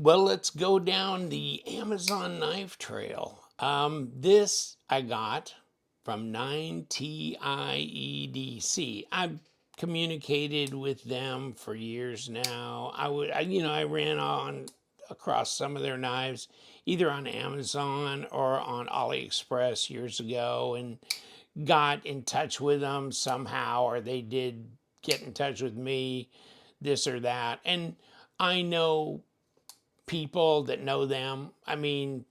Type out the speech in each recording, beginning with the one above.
Well, let's go down the Amazon knife trail. This I got from 9TiEDC. I've communicated with them for years now. I ran on across some of their knives, either on Amazon or on AliExpress years ago, and got in touch with them somehow, or they did get in touch with me, this or that. And I know people that know them. I mean,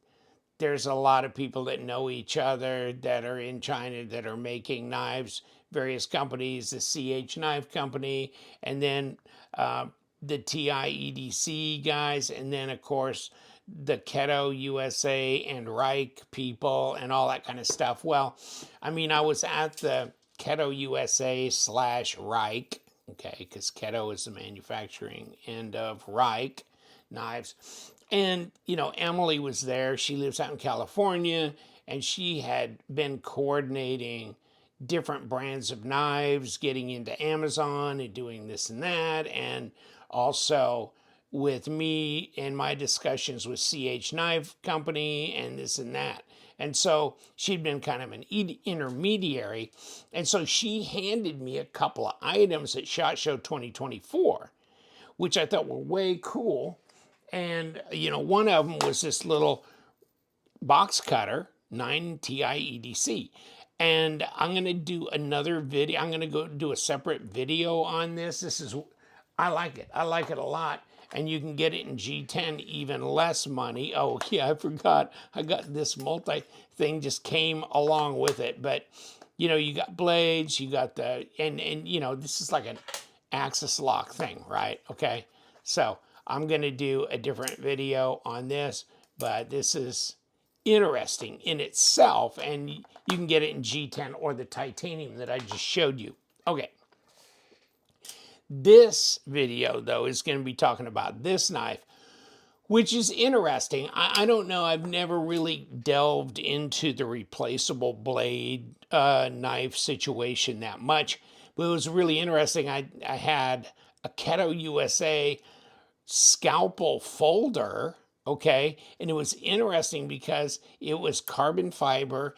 there's a lot of people that know each other that are in China that are making knives, various companies, the CH Knife Company, and then the TiEDC guys, and then, of course, the Keto USA and Reich people and all that kind of stuff. Well, I mean, I was at the Keto USA / Reich, okay, because Keto is the manufacturing end of Reich knives. And, Emily was there. She lives out in California, and she had been coordinating different brands of knives, getting into Amazon and doing this and that. And also with me and my discussions with CH Knife Company and this and that. And so she'd been kind of an intermediary. And so she handed me a couple of items at SHOT Show 2024, which I thought were way cool. And, one of them was this little box cutter, 9TiEDC. And I'm going to do another video. I'm going to go do a separate video on this. I like it. I like it a lot. And you can get it in G10, even less money. Oh, yeah, I forgot. I got this multi thing just came along with it. But, you got blades, you got and this is like an axis lock thing, right? Okay. So I'm going to do a different video on this, but this is interesting in itself, and you can get it in G10 or the titanium that I just showed you. Okay. This video, though, is going to be talking about this knife, which is interesting. I don't know. I've never really delved into the replaceable blade knife situation that much, but it was really interesting. I had a Keto USA scalpel folder, okay? And it was interesting because it was carbon fiber,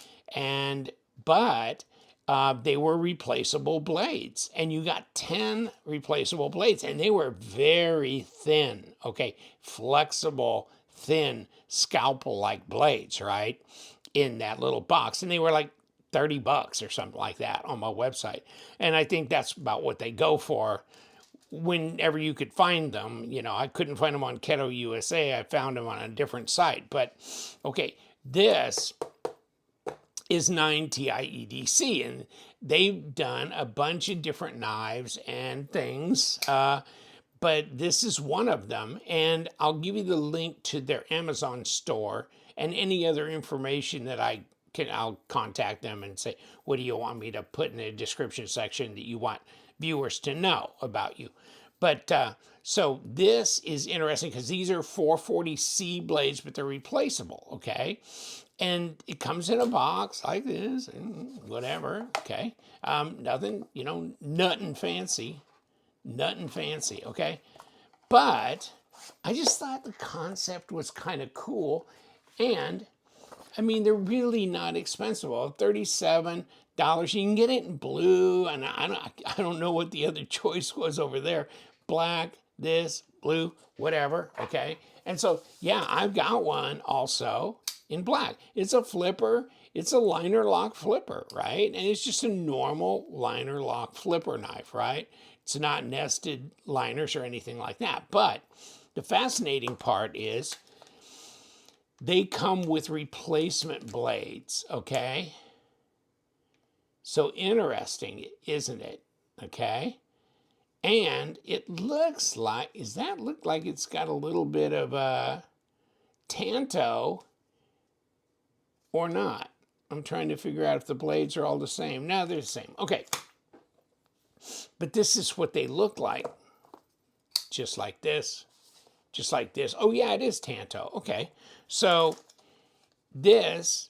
but they were replaceable blades. And you got 10 replaceable blades, and they were very thin, okay? Flexible, thin, scalpel-like blades, right? In that little box. And they were like $30 or something like that on my website. And I think that's about what they go for whenever you could find them. I couldn't find them on Keto USA. I found them on a different site. But, okay, this is 9TiEDC, and they've done a bunch of different knives and things, but this is one of them, and I'll give you the link to their Amazon store and any other information that I'll contact them and say, what do you want me to put in the description section that you want viewers to know about you? But so this is interesting because these are 440C blades, but they're replaceable, okay? And it comes in a box like this, and whatever, okay? Nothing, nothing fancy, okay? But I just thought the concept was kind of cool, and I mean, they're really not expensive. $37. You can get it in blue, and I don't know what the other choice was over there. Black, this, blue, whatever, okay? And so, yeah, I've got one also in black. It's a flipper. It's a liner lock flipper, right? And it's just a normal liner lock flipper knife, right? It's not nested liners or anything like that. But the fascinating part is they come with replacement blades, okay? So interesting, isn't it? Okay? And it looks like, look like it's got a little bit of a tanto or not? I'm trying to figure out if the blades are all the same. No, they're the same. Okay. But this is what they look like. Just like this. Just like this. Oh, yeah, it is tanto. Okay. So this,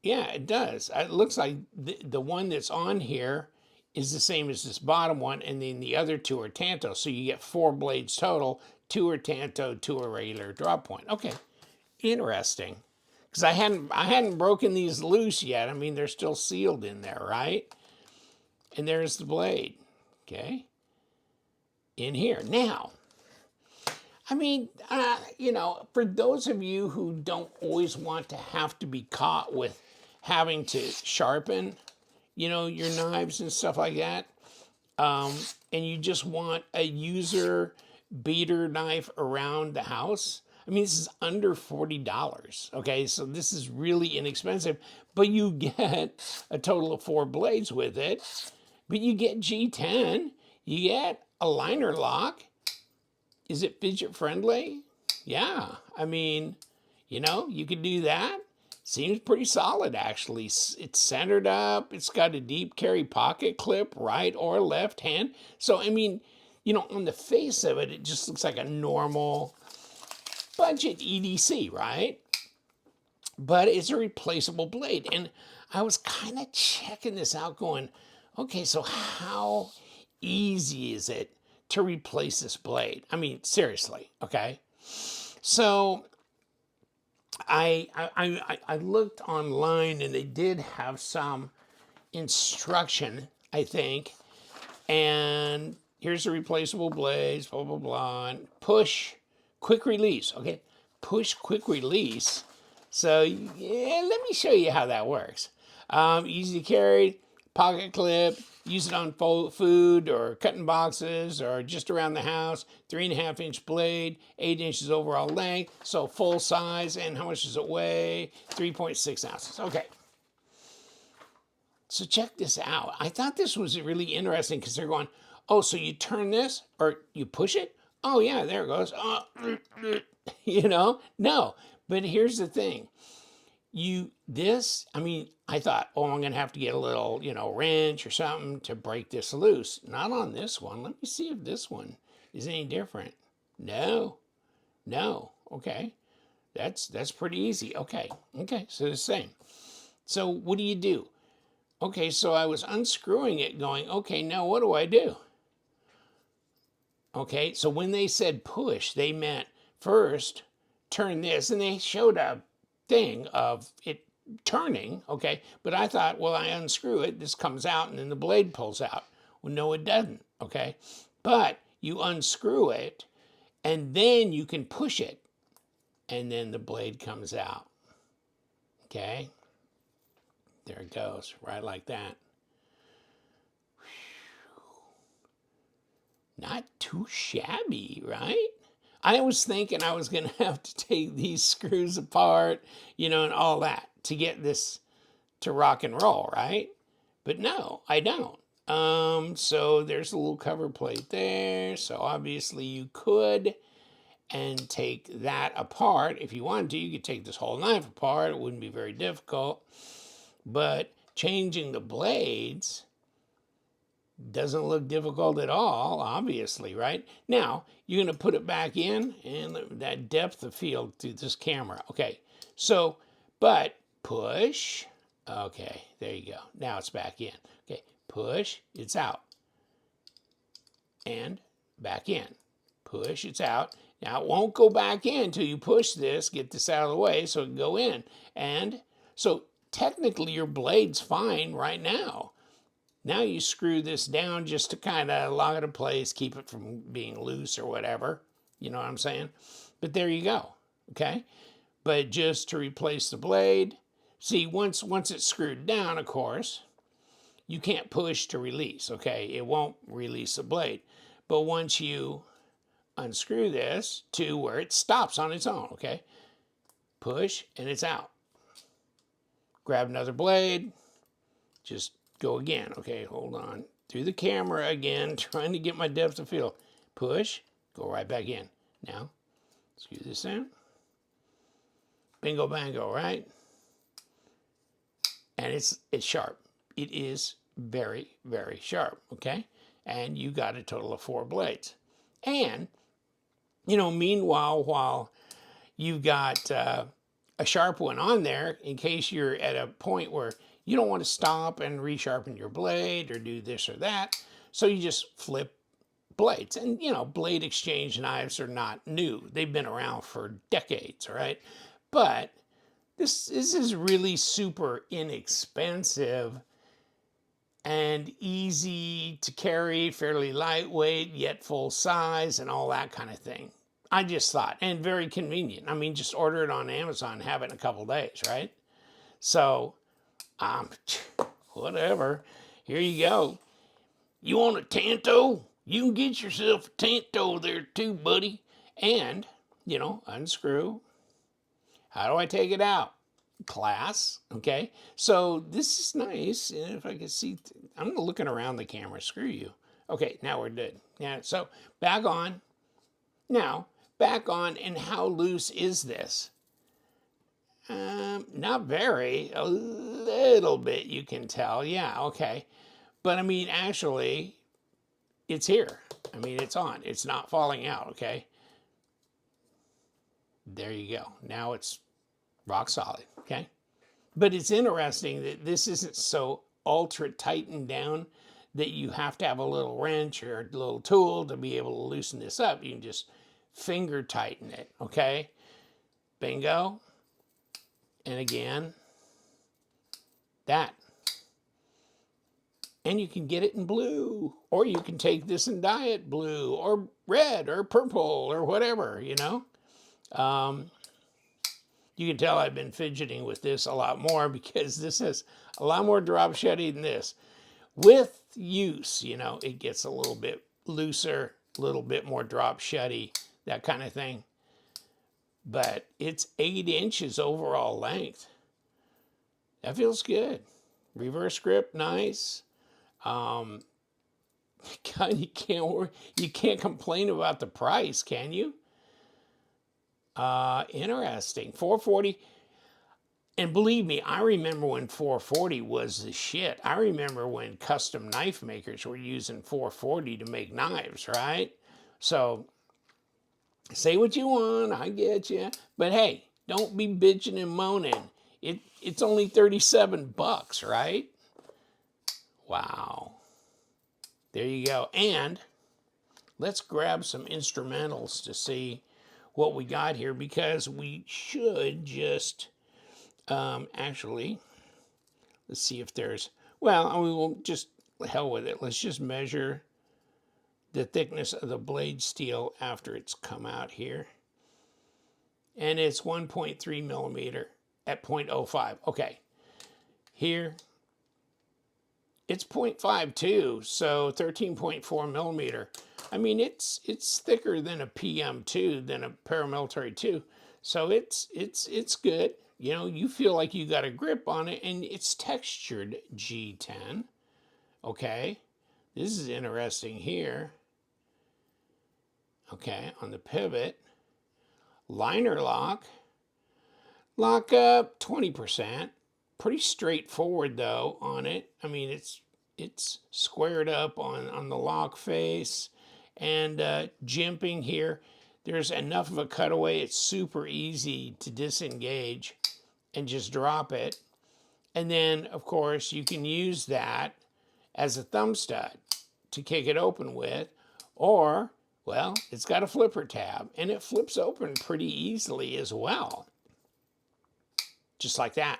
yeah, it does. It looks like the one that's on here is the same as this bottom one, and then the other two are tanto. So you get 4 blades total, tour tanto, tour regular drop point. Okay, interesting. Because I hadn't broken these loose yet. I mean, they're still sealed in there, right? And there's the blade. Okay, in here now. I mean, you know, for those of you who don't always want to have to be caught with having to sharpen, you know, your knives and stuff like that, and you just want a user beater knife around the house. I mean, this is under $40, okay? So this is really inexpensive, but you get a total of 4 blades with it. But you get G10, you get a liner lock. Is it fidget friendly? Yeah, I mean, you know, you could do that. Seems pretty solid, actually. It's centered up. It's got a deep carry pocket clip, right or left hand. So, I mean, you know, on the face of it, it just looks like a normal budget EDC, right? But it's a replaceable blade. And I was kind of checking this out going, okay, so how easy is it to replace this blade? I mean, seriously, okay? So I looked online and they did have some instruction, I think. And here's the replaceable blades, blah, blah, blah. And push, quick release, okay? Push, quick release. So yeah, let me show you how that works. Easy to carry, pocket clip, use it on food or cutting boxes or just around the house. 3.5-inch blade, 8 inches overall length, so full size. And how much does it weigh? 3.6 ounces. Okay. So check this out. I thought this was really interesting because they're going, oh, so you turn this or you push it? Oh yeah, there it goes. You know, no. But here's the thing. I mean, I thought, oh, I'm going to have to get a little, you know, wrench or something to break this loose. Not on this one. Let me see if this one is any different. No. Okay. That's pretty easy. Okay. So the same. So what do? Okay, so I was unscrewing it going, okay, now what do I do? Okay, so when they said push, they meant first turn this, and they showed a thing of it turning, okay? But I thought, well, I unscrew it, this comes out, and then the blade pulls out. Well, no, it doesn't, okay? But you unscrew it, and then you can push it, and then the blade comes out, okay? There it goes, right like that. Not too shabby, right? I was thinking I was going to have to take these screws apart, you know, and all that to get this to rock and roll, right? But no, I don't. So there's a little cover plate there. So obviously you could and take that apart. If you wanted to, you could take this whole knife apart. It wouldn't be very difficult. But changing the blades doesn't look difficult at all, obviously, right? Now, you're going to put it back in, and that depth of field through this camera. Okay, so, but push. Okay, there you go. Now it's back in. Okay, push, it's out. And back in. Push, it's out. Now, it won't go back in until you push this, get this out of the way so it can go in. And so, technically, your blade's fine right now. Now you screw this down just to kind of lock it in place, keep it from being loose or whatever. You know what I'm saying? But there you go, okay? But just to replace the blade, see, once it's screwed down, of course, you can't push to release, okay? It won't release the blade. But once you unscrew this to where it stops on its own, okay? Push, and it's out. Grab another blade, just go again. Okay, hold on. Through the camera again, trying to get my depth of field. Push, go right back in. Now, screw this in. Bingo bango, right? And it's sharp. It is very, very sharp, okay? And you got a total of 4 blades. And, you know, meanwhile, while you've got a sharp one on there, in case you're at a point where you don't want to stop and resharpen your blade or do this or that. So you just flip blades. And, you know, blade exchange knives are not new. They've been around for decades, right? But this is really super inexpensive and easy to carry, fairly lightweight, yet full size, and all that kind of thing. I just thought, and very convenient. I mean, just order it on Amazon, have it in a couple days, right? So, um, whatever. Here you go. You want a Tanto? You can get yourself a Tanto there too, buddy. And, you know, unscrew. How do I take it out? Class, okay? So this is nice. And if I can see, I'm looking around the camera. Screw you. Okay, now we're good. Yeah, so back on. Now, back on, and how loose is this? Not very. A little bit, you can tell. Yeah, okay. But I mean, actually, it's here. I mean, it's on. It's not falling out, okay? There you go. Now it's rock solid, okay? But it's interesting that this isn't so ultra tightened down that you have to have a little wrench or a little tool to be able to loosen this up. You can just finger tighten it, okay? Bingo. And again, that. And you can get it in blue, or you can take this and dye it blue, or red, or purple, or whatever, you know? You can tell I've been fidgeting with this a lot more because this has a lot more drop shedding than this. With use, you know, it gets a little bit looser, a little bit more drop sheddy, that kind of thing. But it's 8 inches overall length. That feels good. Reverse grip, nice. God, you can't complain about the price, can you? Interesting. 440. And believe me, I remember when 440 was the shit. I remember when custom knife makers were using 440 to make knives, right? So say what you want, I get you. But hey, don't be bitching and moaning. It's only 37 bucks, right? Wow. There you go. And let's grab some instrumentals to see what we got here, because we should just actually, let's see if there's, well, we will just, hell with it. Let's just measure the thickness of the blade steel after it's come out here. And it's 1.3 millimeter at 0.05. Okay. Here, it's 0.52, so 13.4 millimeter. I mean, it's thicker than a PM2, than a paramilitary 2. So it's good. You know, you feel like you got a grip on it, and it's textured G10. Okay, this is interesting here. Okay, on the pivot, liner lock up 20%. Pretty straightforward though on it. I mean, it's squared up on the lock face, and jimping here. There's enough of a cutaway. It's super easy to disengage and just drop it. And then, of course, you can use that as a thumb stud to kick it open with, or, well, it's got a flipper tab, and it flips open pretty easily as well. Just like that.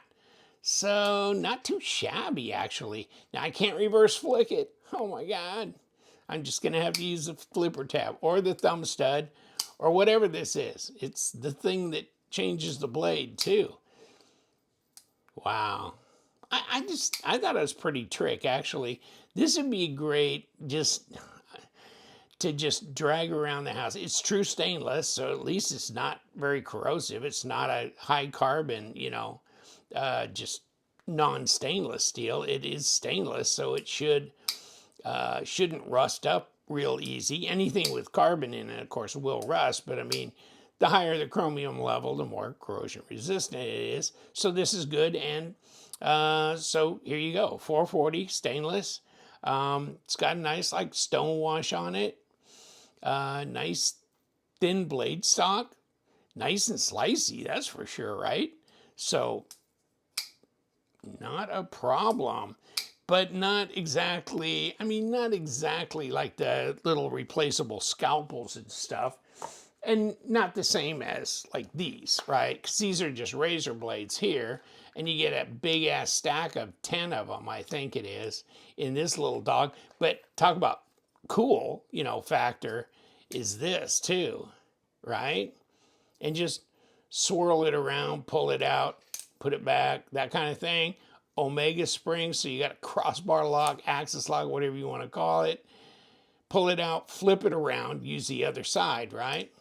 So, not too shabby, actually. Now, I can't reverse flick it. Oh my God. I'm just going to have to use the flipper tab or the thumb stud or whatever this is. It's the thing that changes the blade, too. Wow. I thought it was pretty trick, actually. This would be great just to just drag around the house. It's true stainless, so at least it's not very corrosive. It's not a high carbon, you know, just non-stainless steel. It is stainless, so it shouldn't rust up real easy. Anything with carbon in it, of course, will rust, but I mean, the higher the chromium level, the more corrosion resistant it is. So this is good, and so here you go, 440 stainless. It's got a nice like stone wash on it. Nice thin blade stock. Nice and slicey, that's for sure, right? So not a problem. but not exactly, I mean, not exactly like the little replaceable scalpels and stuff. And not the same as like these, right? Because these are just razor blades here, and you get a big ass stack of 10 of them, I think it is, in this little dog. But talk about cool, you know, factor is this too, right? And just swirl it around, pull it out, put it back, that kind of thing. Omega springs, so you got a crossbar lock, axis lock, whatever you want to call it. Pull it out, flip it around, use the other side, right?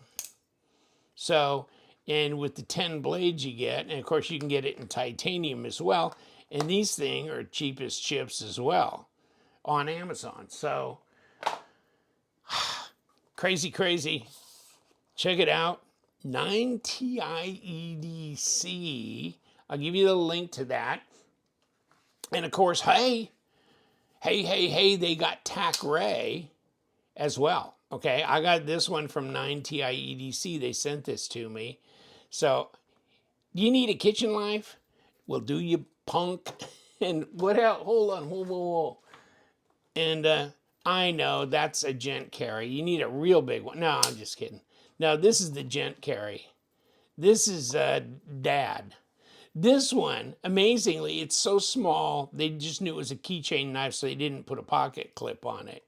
So, and with the 10 blades you get, and of course you can get it in titanium as well, and these things are cheap as chips as well on Amazon. So, crazy, crazy. Check it out. 9TiEDC. I'll give you the link to that. And of course, hey, they got Tac Ray as well. Okay, I got this one from 9TiEDC. They sent this to me. So, you need a kitchen knife? Well, do you, punk? And what else? Hold on, whoa. And I know that's a gent carry. You need a real big one. No, I'm just kidding. No, this is the gent carry. This is Dad. This one, amazingly, it's so small, they just knew it was a keychain knife, so they didn't put a pocket clip on it.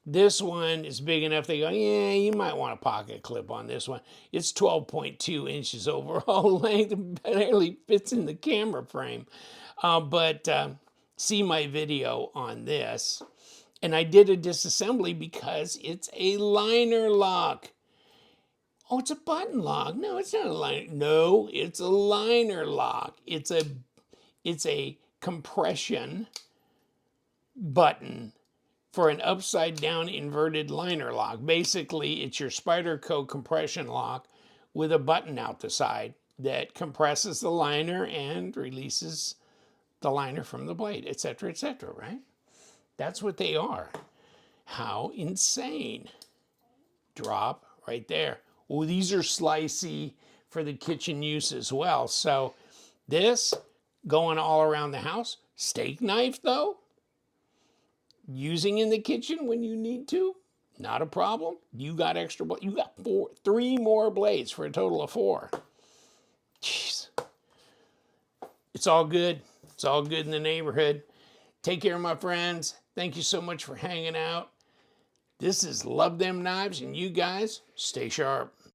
This one is big enough, they go, yeah, you might want a pocket clip on this one. It's 12.2 inches overall length, barely fits in the camera frame. But see my video on this. And I did a disassembly because it's a liner lock. Oh, it's a button lock. No, it's not a liner. No, it's a liner lock. It's a compression button for an upside down inverted liner lock. Basically, it's your Spyderco compression lock with a button out the side that compresses the liner and releases the liner from the blade, etc., right? That's what they are. How insane. Drop right there. Oh, these are slicey for the kitchen use as well. So this going all around the house. Steak knife though, using in the kitchen when you need to, not a problem. You got extra, you got 3 more blades for a total of 4. Jeez. It's all good. It's all good in the neighborhood. Take care, my friends. Thank you so much for hanging out. This is Love Them Knives, and you guys stay sharp.